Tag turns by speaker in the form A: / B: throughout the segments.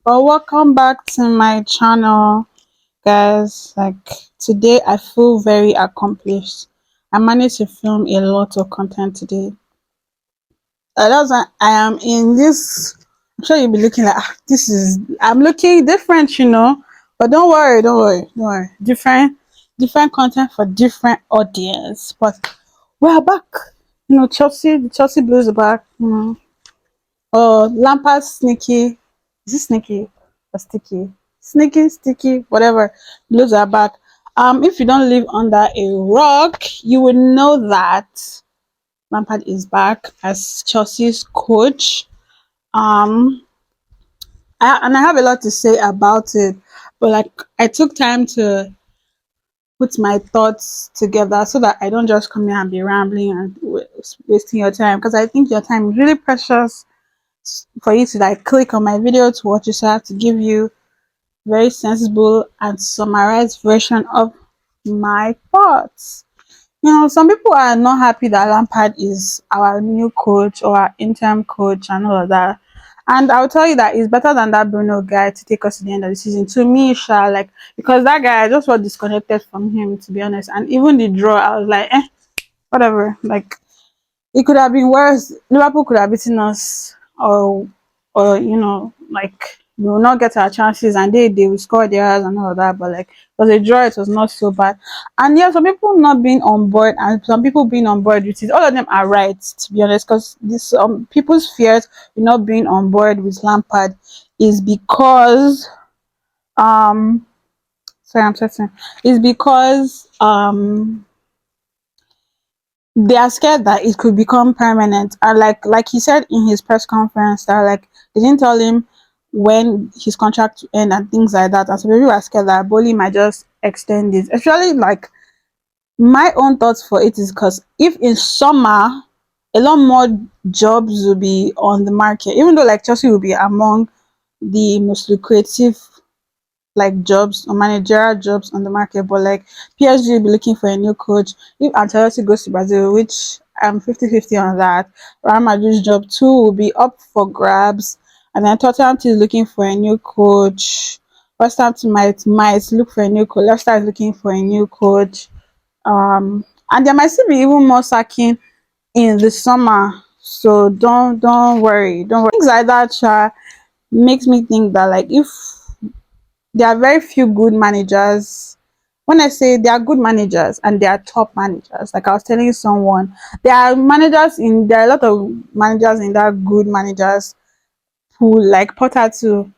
A: Well, welcome back to my channel, guys. Like today, I feel very accomplished. I managed to film a lot of content today. That's why I am in this. I'm sure you'll be looking like this is. I'm looking different. But don't worry, don't worry, don't worry. Different content for different audience. But we're back. The Chelsea Blues are back. Lampard sneaky. Is it sneaky or sticky? Sneaky, sticky, whatever. Blues are back. If you don't live under a rock, you would know that Lampard is back as Chelsea's coach. Um, I have a lot to say about it, but like I took time to put my thoughts together so that I don't just come here and be rambling and wasting your time, because I think your time is really precious for you to like click on my video to watch it. So I have to give you very sensible and summarized version of my thoughts. Some people are not happy that Lampard is our new coach or our interim coach and all of that. And I'll tell you that it's better than that Bruno guy to take us to the end of the season. To me, like, because that guy, I just was disconnected from him, to be honest. And even the draw, I was like, whatever. Like, it could have been worse. Liverpool could have beaten us, or like we will not get our chances, and they will score theirs and all of that. But like it was a draw, it was not so bad. And yeah, some people not being on board and some people being on board with it. All of them are right, to be honest, because this people's fears with not being on board with Lampard is because sorry, I'm certain is because they are scared that it could become permanent. And like he said in his press conference that like they didn't tell him when his contract to end and things like that, and so people are scared that Boli might just extend it. Actually, like, my own thoughts for it is because if in summer a lot more jobs will be on the market, even though like Chelsea will be among the most lucrative like jobs or managerial jobs on the market, but like PSG will be looking for a new coach. If Ancelotti goes to Brazil, which I'm 50-50 on that, Real Madrid's job too will be up for grabs. And then Tottenham is looking for a new coach. West Ham might look for a new coach. Leicester is looking for a new coach. And there might still be even more sacking in the summer. So don't worry. Don't worry. Things like that makes me think that like if there are very few good managers. When I say there are good managers and there are top managers, like I was telling someone, there are a lot of managers in that good managers pool, like Potter too.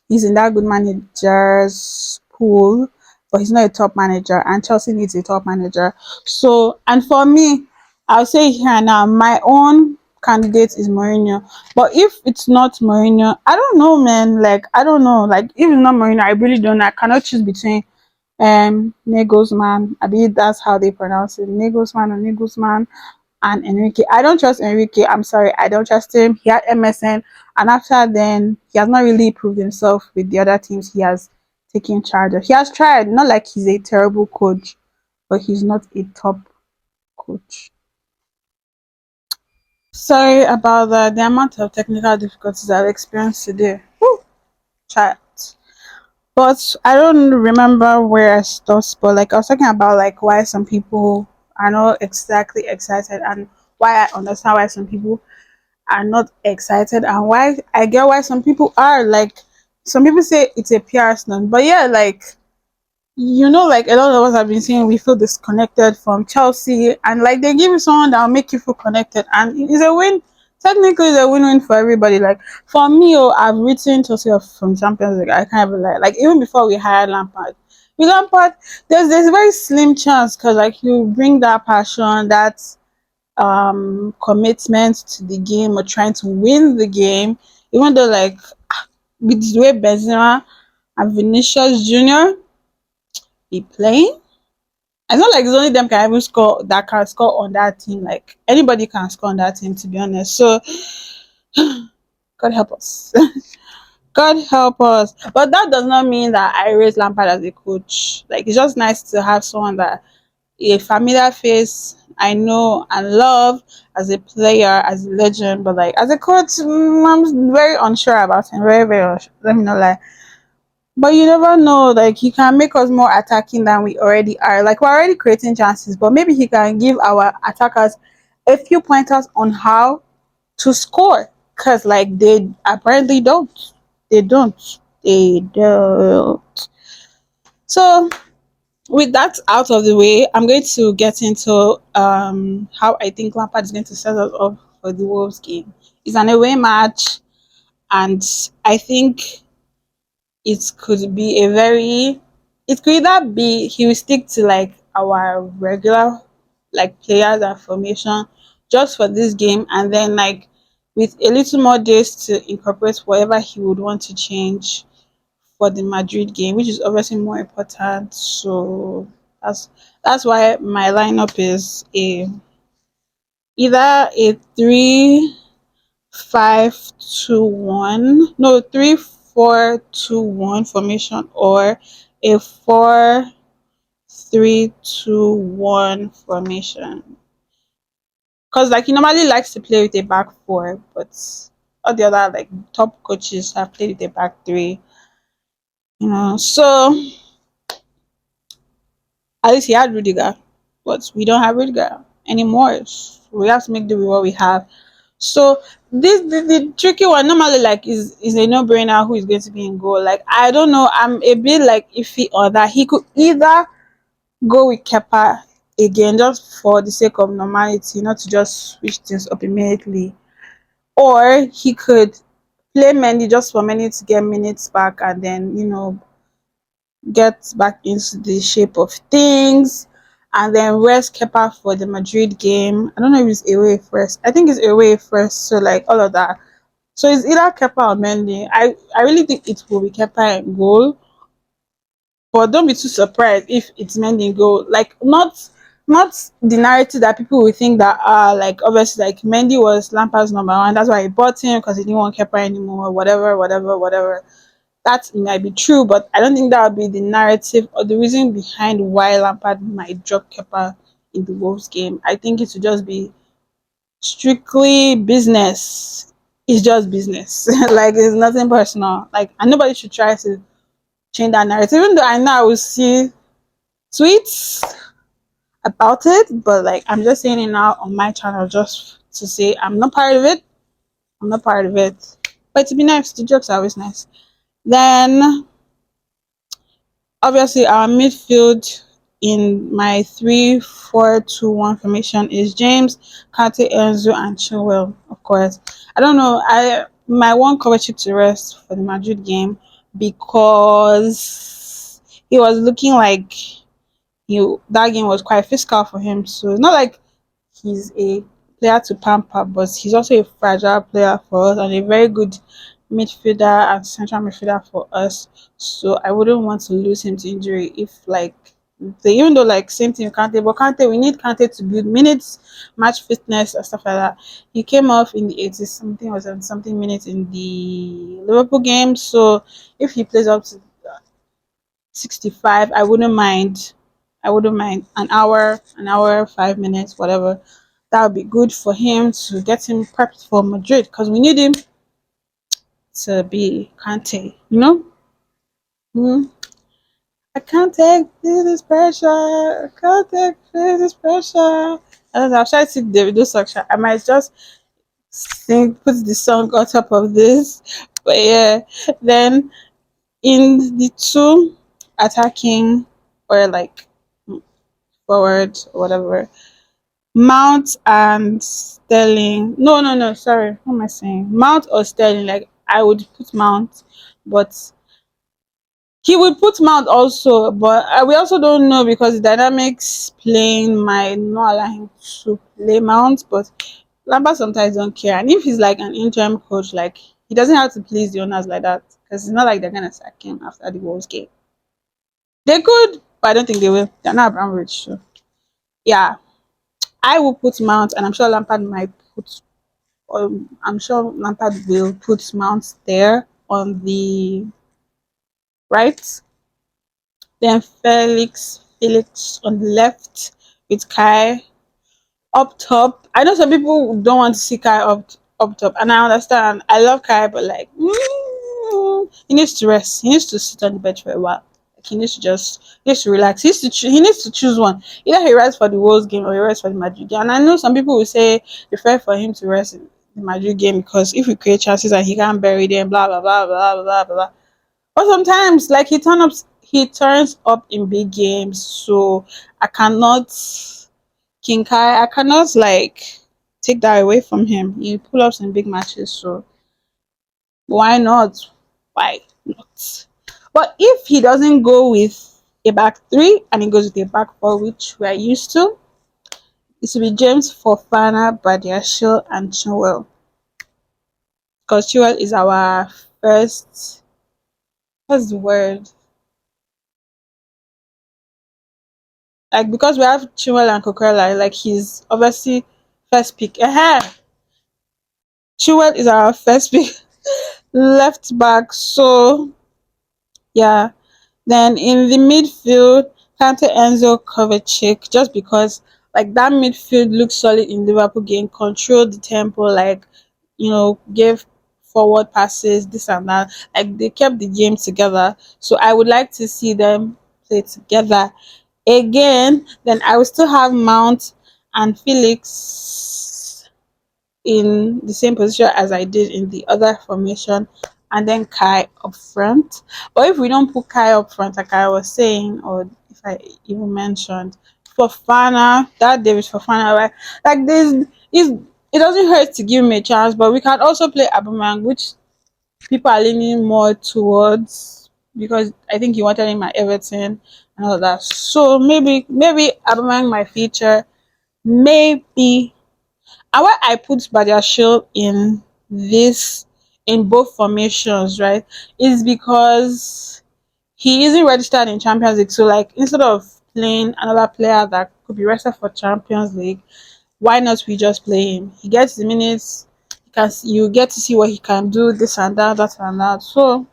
A: He's in that good managers pool, but he's not a top manager, and Chelsea needs a top manager. So, and for me, I'll say here now, my own candidate is Mourinho. But if it's not Mourinho, I don't know, man. Like, I don't know. Like, if it's not Mourinho, I really don't. I cannot choose between Nagelsmann. I believe that's how they pronounce it, Nagelsmann and Enrique. I don't trust Enrique. I'm sorry, I don't trust him. He had MSN, and after then, he has not really proved himself with the other teams he has taken charge of. He has tried, not like he's a terrible coach, but he's not a top coach. Sorry about that. The amount of technical difficulties I've experienced today. Whew, child. But I don't remember where I stopped. But like I was talking about, like why some people are not exactly excited, and why I understand why some people are not excited, and why I get why some people are. Like some people say it's a PR stunt, but yeah, like like a lot of us have been saying we feel disconnected from Chelsea, and like they give you someone that will make you feel connected, and it's a win. Technically, it's a win-win for everybody. Like for me, I've written Chelsea off from Champions League. I can't even lie. Like even before we hired Lampard, with Lampard, there's a very slim chance because like you bring that passion, that commitment to the game or trying to win the game, even though like with the way Benzema and Vinicius Junior be playing, it's not like it's only them can even score that can score on that team. Like anybody can score on that team, to be honest. So God help us. God help us. But that does not mean that I raise Lampard as a coach. Like it's just nice to have someone that a familiar face I know and love as a player, as a legend, but like as a coach, I'm very unsure about him. Very, very unsure. Let me not lie. But you never know. Like he can make us more attacking than we already are. Like we're already creating chances, but maybe he can give our attackers a few pointers on how to score. Cause like they apparently don't. They don't. They don't. So with that out of the way, I'm going to get into how I think Lampard is going to set us up for the Wolves game. It's an away match, and I think it could be a very it could either be he will stick to like our regular like players and formation just for this game, and then like with a little more days to incorporate whatever he would want to change for the Madrid game, which is obviously more important. So that's why my lineup is a either a 3-5-2-1, no 3-4-2-1 formation, or a 4-3-2-1 formation. Because like he normally likes to play with a back four, but all the other like top coaches have played with a back three. So at least he had Rudiger, but we don't have Rudiger anymore. So we have to make do with what we have. So this the tricky one normally like is a no brainer who is going to be in goal. Like I don't know, I'm a bit like iffy on that. He could either go with Kepa again just for the sake of normality, not to just switch things up immediately, or he could play Mendy just for minutes to get minutes back, and then get back into the shape of things, and then rest Kepa for the Madrid game. I don't know if it's away first. I think it's away first. So like all of that. So it's either Kepa or Mendy. I really think it will be Kepa in goal. But don't be too surprised if it's Mendy in goal. Like not the narrative that people will think that like obviously like Mendy was Lampard's number one. That's why he bought him because he didn't want Kepa anymore. Whatever, whatever, whatever. That might be true, but I don't think that would be the narrative or the reason behind why Lampard might drop Kepa in the Wolves game. I think it would just be strictly business. It's just business. Like it's nothing personal. Like and nobody should try to change that narrative. Even though I know I will see tweets about it, but like I'm just saying it now on my channel just to say I'm not part of it. I'm not part of it. But to be nice, the jokes are always nice. Then obviously our midfield in my 3-4-2-1 formation is James, Kante, Enzo, and Chilwell, of course. I don't know. I my one cover chip to rest for the Madrid game because he was looking like that game was quite physical for him. So it's not like he's a player to pamper, but he's also a fragile player for us and a very good midfielder and central midfielder for us. So I wouldn't want to lose him to injury if like even though like same thing with Kante, but Kante we need Kante to build minutes, match fitness and stuff like that. He came off in the 80 something or 70 something minutes in the Liverpool game. So if he plays up to 65, I wouldn't mind an hour, 5 minutes, whatever. That would be good for him to get him prepped for Madrid because we need him to be Kante, you know? Mm. I can't take this pressure. I can't take this pressure. And I've tried to sing Davido section. I might just put the song on top of this. But yeah, then in the two attacking or like forward or whatever, Mount and Sterling. No, no, no. Sorry, what am I saying? Mount or Sterling? Like I would put Mount, but he would put Mount also. But we also don't know because the dynamics playing might not allow him to play Mount. But Lampard sometimes don't care, and if he's like an interim coach, like he doesn't have to please the owners like that because it's not like they're gonna sack him after the Wolves game. They could, but I don't think they will. They're not Abramovich, so yeah. I will put Mount, and I'm sure Lampard might put. I'm sure Lampard will put Mount there on the right. Then Felix on the left with Kai. up top. I know some people don't want to see Kai up top, and I understand. I love Kai, but like, he needs to rest. He needs to sit on the bench for a while. Like, he needs to relax. He needs to choose one. Either he rests for the Wolves game or he rests for the Madrid game. And I know some people will say prefer for him to rest in the Madrid game because if we create chances and he can't bury them, blah blah blah blah blah blah blah. But sometimes, like he turns up in big games, so I cannot King Kai. I cannot like take that away from him. He pull ups in big matches, so why not? Why not? But if he doesn't go with a back three and he goes with a back four, which we are used to, it will be James Fofana, Badiashile, and Chilwell. Because Chilwell is our first. What's the word? Like because we have Chilwell and Coquelin, like he's obviously first pick. Chilwell is our first pick left back. So yeah. Then in the midfield, Kante, Enzo, Kovacic, just because like that midfield looks solid in Liverpool game, controlled the tempo, like gave forward passes, this and that. Like they kept the game together. So I would like to see them play together again. Then I will still have Mount and Felix in the same position as I did in the other formation, and then Kai up front. But if we don't put Kai up front, like I was saying, or if I even mentioned Fofana, that David Fofana, right? Like this is it doesn't hurt to give him a chance, but we can also play Aubameyang, which people are leaning more towards because I think he wanted him at Everton and all that. So maybe Aubameyang might feature, maybe. And why I put Badiashile in both formations, right, is because he isn't registered in Champions League. So like instead of playing another player that could be registered for Champions League, why not we just play him? He gets the minutes, you get to see what he can do, this and that, that and that. So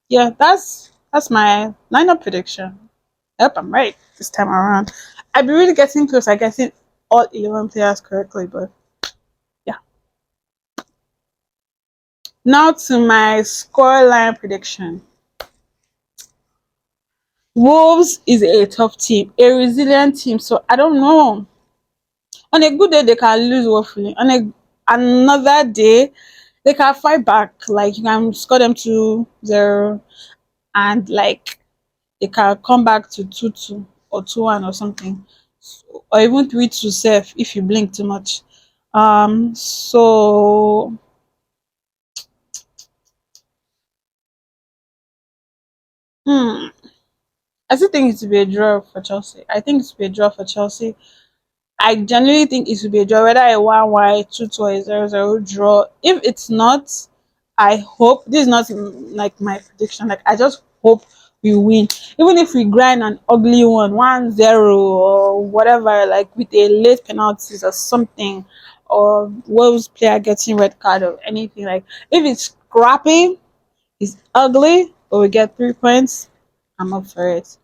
A: yeah, that's my lineup prediction. Yep, I'm right this time around. I'd be really getting close. I getting all 11 players correctly, but yeah. Now to my scoreline prediction. Wolves is a tough team, a resilient team. So I don't know. On a good day, they can lose woefully. On another day, they can fight back. Like you can score them 2-0, and like they can come back to 2-2 or 2-1 or something, or even 3-2 safe if you blink too much. So hmm, I still think it will be a draw for Chelsea. I think it will be a draw for Chelsea. I genuinely think it will be a draw, whether a 1-1, 2-2, or a 0-0 draw. If it's not, I hope this is not like my prediction. Like I just hope we win, even if we grind an ugly 1-0 or whatever, like with a late penalties or something, or Wolves player getting red card or anything. Like if it's scrappy, it's ugly, but we get 3 points, I'm up for it.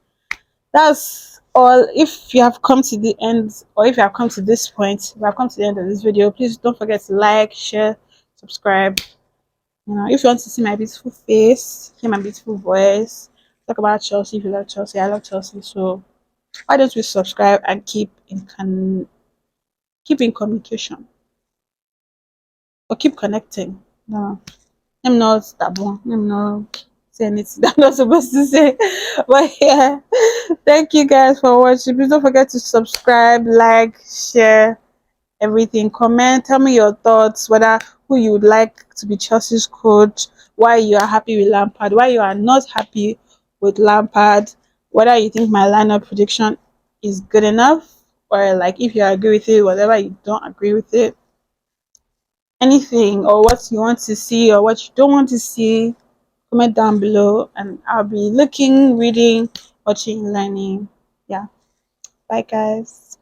A: That's all. If you have come to the end, or if you have come to this point, if you have come to the end of this video, please don't forget to like, share, subscribe. If you want to see my beautiful face, hear my beautiful voice, talk about Chelsea. If you love Chelsea, I love Chelsea. So why don't we subscribe and keep in communication or keep connecting? No, I'm not that one. I'm not saying anything that I'm not supposed to say. But yeah, thank you guys for watching. Please don't forget to subscribe, like, share everything. Comment, tell me your thoughts, whether who you would like to be Chelsea's coach, why you are happy with Lampard, why you are not happy with Lampard, whether you think my lineup prediction is good enough, or like if you agree with it, whatever you don't agree with it, anything, or what you want to see or what you don't want to see. Comment down below, and I'll be looking, reading, watching, learning. Yeah, bye guys.